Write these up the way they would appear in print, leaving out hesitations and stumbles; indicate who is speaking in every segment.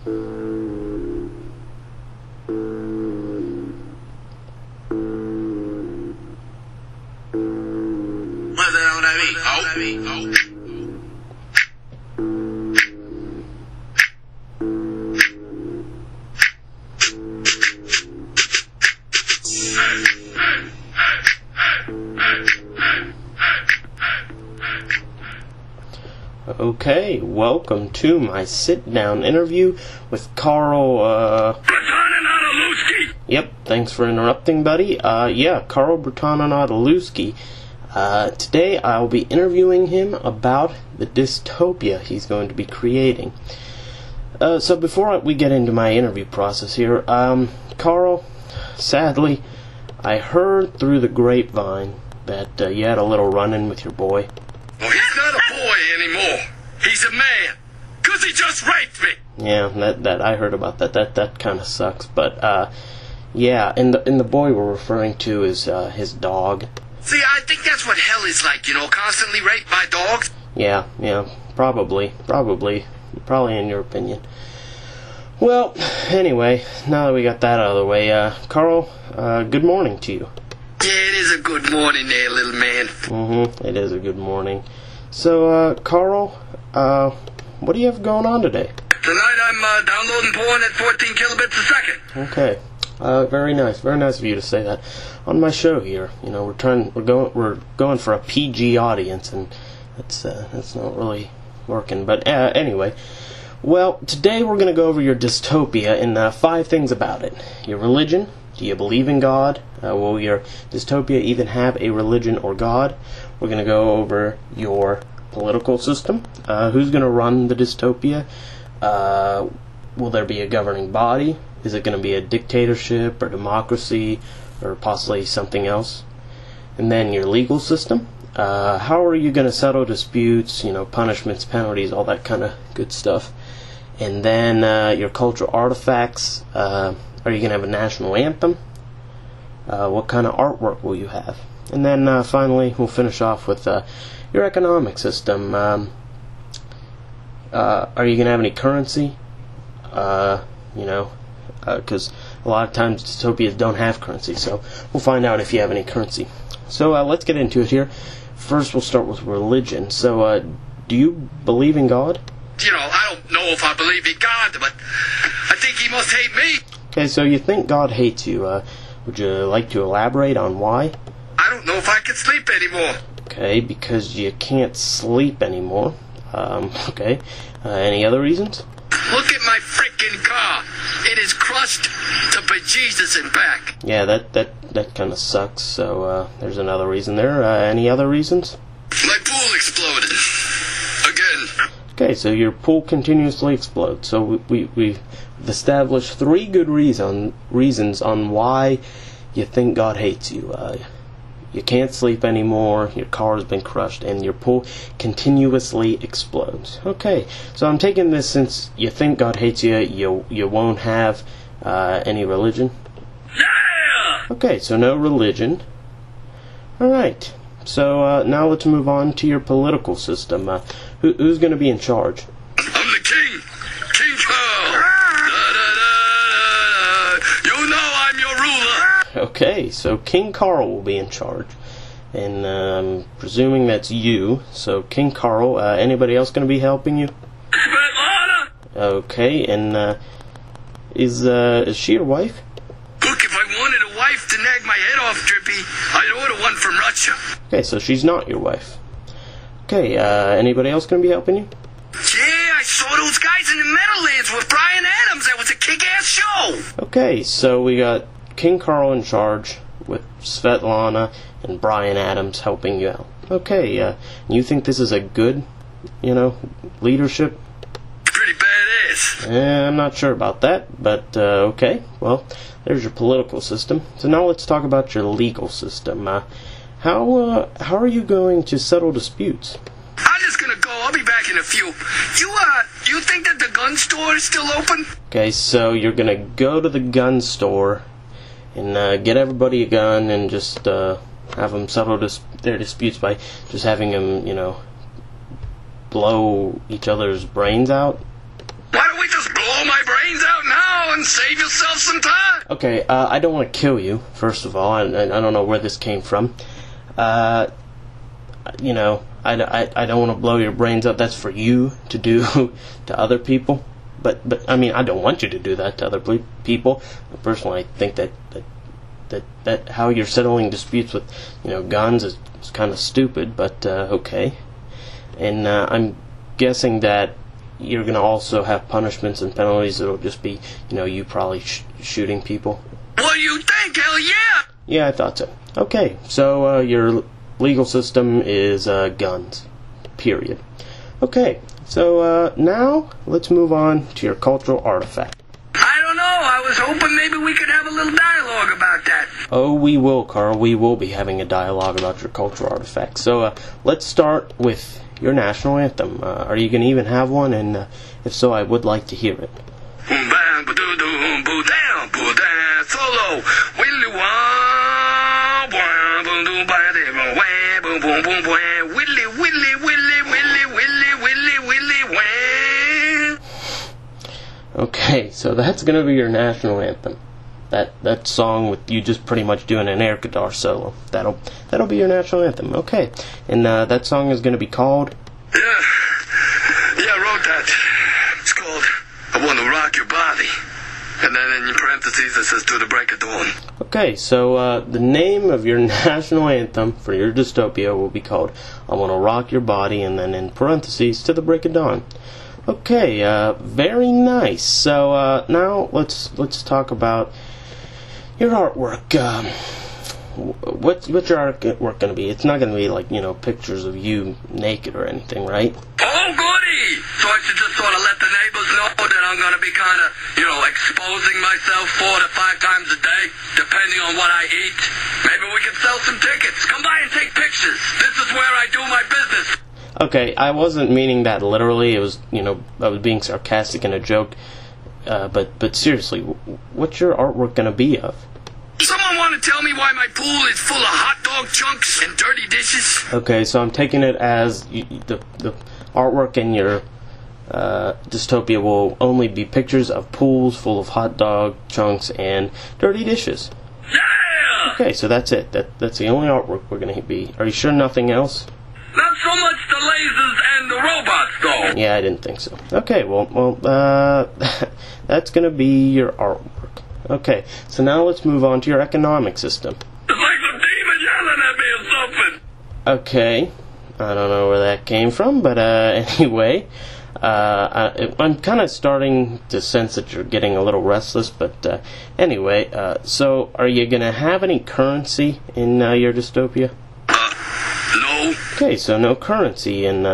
Speaker 1: What the hell would I mean? Oh.
Speaker 2: Okay, welcome to my sit-down interview with Carl, Yep, thanks for interrupting, buddy. Yeah, Carl Bertonanadolewski. Today I'll be interviewing him about the dystopia he's going to be creating. So before we get into my interview process here, Carl, sadly, I heard through the grapevine that you had a little run-in with your boy.
Speaker 1: Well, he's not a boy anymore. He's a man. 'Cause he just raped me.
Speaker 2: Yeah, that I heard about that. That kind of sucks. But yeah, and the boy we're referring to is his dog.
Speaker 1: See, I think that's what hell is like, you know, constantly raped by dogs.
Speaker 2: Yeah, probably in your opinion. Well, anyway, now that we got that out of the way, Carl, good morning to you.
Speaker 1: Yeah, it is a good morning there, little man.
Speaker 2: It is a good morning. So, Carl, what do you have going on today?
Speaker 1: Tonight I'm downloading porn at 14 kilobits a second.
Speaker 2: Okay. Very nice of you to say that. On my show here, you know, we're going for a PG audience, and that's not really working. But anyway, well, today we're going to go over your dystopia and 5 things about it. Your religion. Do you believe in God? Will your dystopia even have a religion or God? We're going to go over your political system. Who's going to run the dystopia? Will there be a governing body? Is it going to be a dictatorship or democracy or possibly something else? And then your legal system. How are you going to settle disputes, you know, punishments, penalties, all that kind of good stuff? And then your cultural artifacts. Are you going to have a national anthem? What kind of artwork will you have? And then finally, we'll finish off with your economic system. Are you going to have any currency? You know, because a lot of times dystopias don't have currency, so we'll find out if you have any currency. So let's get into it here. First, we'll start with religion. So, do you believe in God?
Speaker 1: You know, I don't know if I believe in God, but I think he must hate me.
Speaker 2: Okay, so you think God hates you. Would you like to elaborate on why?
Speaker 1: I don't know if I can sleep anymore.
Speaker 2: Okay, because you can't sleep anymore. Okay. Any other reasons?
Speaker 1: Look at my freaking car. It is crushed to bejesus and back.
Speaker 2: Yeah, that kind of sucks. So there's another reason there. Any other reasons?
Speaker 1: My pool exploded. Again.
Speaker 2: Okay, so your pool continuously explodes. So we've established 3 good reasons on why you think God hates you. You can't sleep anymore, your car has been crushed, and your pool continuously explodes. Okay, so I'm taking this since you think God hates you, you won't have any religion?
Speaker 1: Yeah!
Speaker 2: Okay, so no religion. Alright, so now let's move on to your political system. Who's going to be in charge?
Speaker 1: I'm the king! King Carl! You know I'm your ruler!
Speaker 2: Okay, so King Carl will be in charge. And I'm presuming that's you. So King Carl, anybody else going to be helping you?
Speaker 1: Svetlana!
Speaker 2: Okay, and is she your wife?
Speaker 1: Look, if I wanted a wife to nag my head off, Drippy, I'd order one from Russia.
Speaker 2: Okay, so she's not your wife. Okay, anybody else going to be helping you?
Speaker 1: Yeah, I saw those guys in the Meadowlands with Brian Adams. That was a kick-ass show.
Speaker 2: Okay, so we got King Carl in charge with Svetlana and Brian Adams helping you out. Okay, you think this is a good, you know, leadership?
Speaker 1: Pretty badass.
Speaker 2: I'm not sure about that, but okay. Well, there's your political system. So now let's talk about your legal system. How are you going to settle disputes?
Speaker 1: I'm just gonna go. I'll be back in a few. You think that the gun store is still open?
Speaker 2: Okay, so you're gonna go to the gun store and get everybody a gun and just have them settle their disputes by just having them, you know, blow each other's brains out.
Speaker 1: Why don't we just blow my brains and save yourself some time.
Speaker 2: Okay, I don't want to kill you, first of all. I don't know where this came from. You know, I don't want to blow your brains out. That's for you to do to other people. But I mean, I don't want you to do that to other people. Personally, I think that how you're settling disputes with, you know, guns is kind of stupid. But okay. And I'm guessing that you're going to also have punishments and penalties that'll just be, you know, you probably shooting people.
Speaker 1: What do you think? Hell yeah!
Speaker 2: Yeah, I thought so. Okay, so your legal system is guns. Period. Okay, so now let's move on to your cultural artifact.
Speaker 1: I don't know. I was hoping maybe we could have a little dialogue about that.
Speaker 2: Oh, we will, Carl. We will be having a dialogue about your cultural artifacts. So let's start with your national anthem. Are you going to even have one? And if so, I would like to hear it.
Speaker 1: Solo.
Speaker 2: Okay, so that's going to be your national anthem. That song with you just pretty much doing an air guitar solo. That'll be your national anthem. Okay, and that song is going to be called.
Speaker 1: Yeah, I wrote that. It's called "I Want to Rock Your Body," and then in parentheses it says "To the Break of Dawn."
Speaker 2: Okay, so the name of your national anthem for your dystopia will be called "I Want to Rock Your Body," and then in parentheses "To the Break of Dawn." Okay, very nice. So now let's talk about your artwork. What's your artwork going to be? It's not going to be like, you know, pictures of you naked or anything, right?
Speaker 1: Oh, goody! So I should just sort of let the neighbors know that I'm going to be kind of, you know, exposing myself 4 to 5 times a day, depending on what I eat. Maybe we can sell some tickets. Come by and take pictures. This is where I do my business.
Speaker 2: Okay, I wasn't meaning that literally. It was, you know, I was being sarcastic in a joke. But seriously, what's your artwork going to be of?
Speaker 1: Someone want to tell me why my pool is full of hot dog chunks and dirty dishes?
Speaker 2: Okay, so I'm taking it as the artwork in your dystopia will only be pictures of pools full of hot dog chunks and dirty dishes.
Speaker 1: Yeah!
Speaker 2: Okay, so that's it. That's the only artwork we're going to be. Are you sure nothing else?
Speaker 1: Not so much the lasers and the robots, though.
Speaker 2: Yeah, I didn't think so. Okay, well, that's going to be your artwork. Okay, so now let's move on to your economic system.
Speaker 1: It's like some demon yelling at me or something.
Speaker 2: Okay, I don't know where that came from, but anyway, I'm kind of starting to sense that you're getting a little restless, but anyway, so are you going to have any currency in your dystopia?
Speaker 1: No.
Speaker 2: Okay, so no currency, and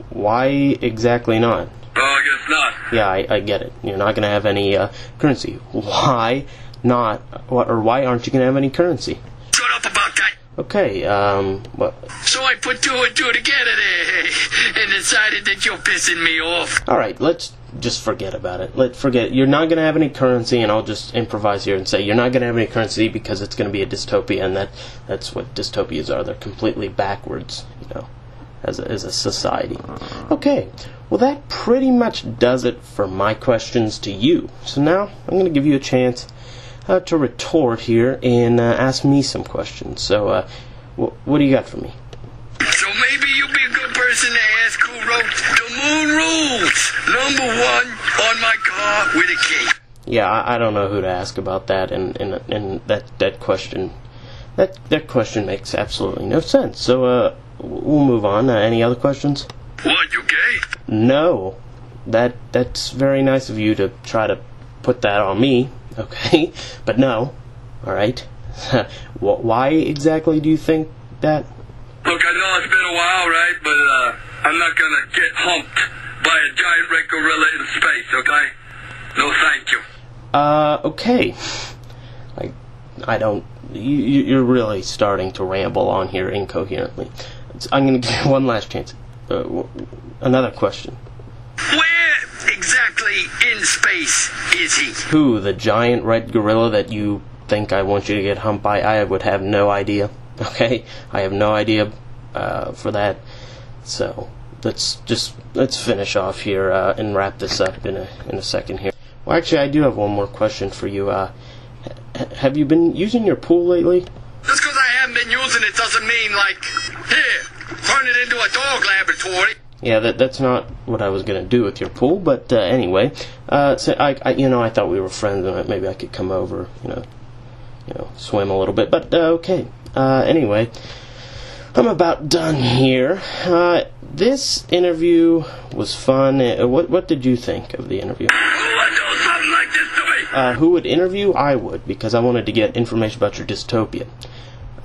Speaker 2: why exactly not?
Speaker 1: Oh, I guess not.
Speaker 2: Yeah, I get it. You're not going to have any currency. Why not? Or why aren't you going to have any currency?
Speaker 1: Shut up about that.
Speaker 2: Okay, what?
Speaker 1: So I put 2 and 2 together there and decided that you're pissing me off.
Speaker 2: Alright, let's just forget about it. Let's forget. You're not going to have any currency, and I'll just improvise here and say you're not going to have any currency because it's going to be a dystopia, and that's what dystopias are. They're completely backwards, you know, as a society. Okay, well that pretty much does it for my questions to you. So now I'm going to give you a chance to retort here and ask me some questions. So what do you got for me?
Speaker 1: So maybe you'll be a good person to ask who wrote the moon rules. Number 1 on my car with a key.
Speaker 2: Yeah, I don't know who to ask about that, and that question makes absolutely no sense. So we'll move on. Any other questions?
Speaker 1: What, you gay?
Speaker 2: No, that's very nice of you to try to put that on me. Okay, but no. All right. Why exactly do you think that?
Speaker 1: Look, I know it's been a while, right? But I'm not gonna get humped by a giant red gorilla in space, okay? No, thank you.
Speaker 2: Okay. I don't. You're really starting to ramble on here incoherently. I'm gonna give you one last chance. Another question.
Speaker 1: Where exactly in space is he?
Speaker 2: Who? The giant red gorilla that you think I want you to get humped by? I would have no idea. Okay, I have no idea for that. So let's finish off here and wrap this up in a second here. Well, actually, I do have one more question for you. Have you been using your pool lately?
Speaker 1: Just because I haven't been using it doesn't mean, like, here, turn it into a dog laboratory.
Speaker 2: Yeah, that's not what I was gonna do with your pool, but anyway, so I thought we were friends, and maybe I could come over, swim a little bit. But okay. Anyway, I'm about done here. This interview was fun. What did you think of the interview?
Speaker 1: Who would do something like this to me?
Speaker 2: Who would interview? I would, because I wanted to get information about your dystopia.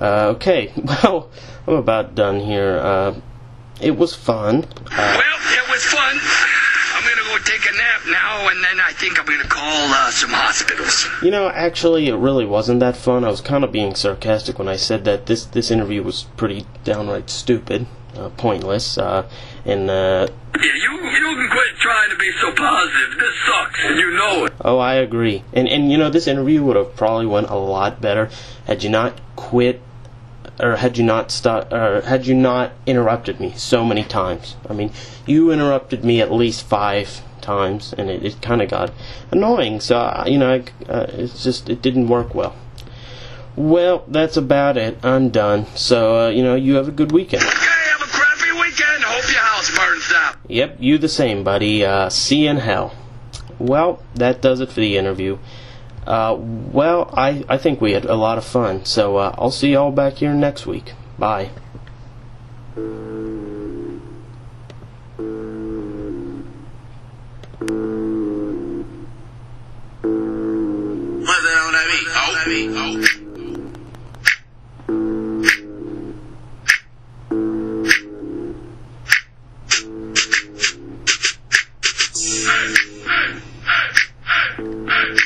Speaker 2: Okay, well, I'm about done here. It was fun.
Speaker 1: Well, it was fun. I'm going to go take a nap now, and then I think I'm going to call some hospitals.
Speaker 2: Actually, it really wasn't that fun. I was kind of being sarcastic when I said that this interview was pretty downright stupid, pointless, and
Speaker 1: Yeah, you can quit trying to be so positive. This sucks, and you know it.
Speaker 2: Oh, I agree. And this interview would have probably went a lot better had you not quit, or had you not interrupted me so many times. I mean, you interrupted me at least 5 times, and it kind of got annoying. So it didn't work well. Well, that's about it. I'm done. So you have a good weekend.
Speaker 1: Okay, have a crappy weekend. Hope your house burns down.
Speaker 2: Yep, you the same, buddy. See you in hell. Well, that does it for the interview. Well, I think we had a lot of fun, so I'll see y'all back here next week. Bye.
Speaker 1: Hey, hey, hey, hey, hey.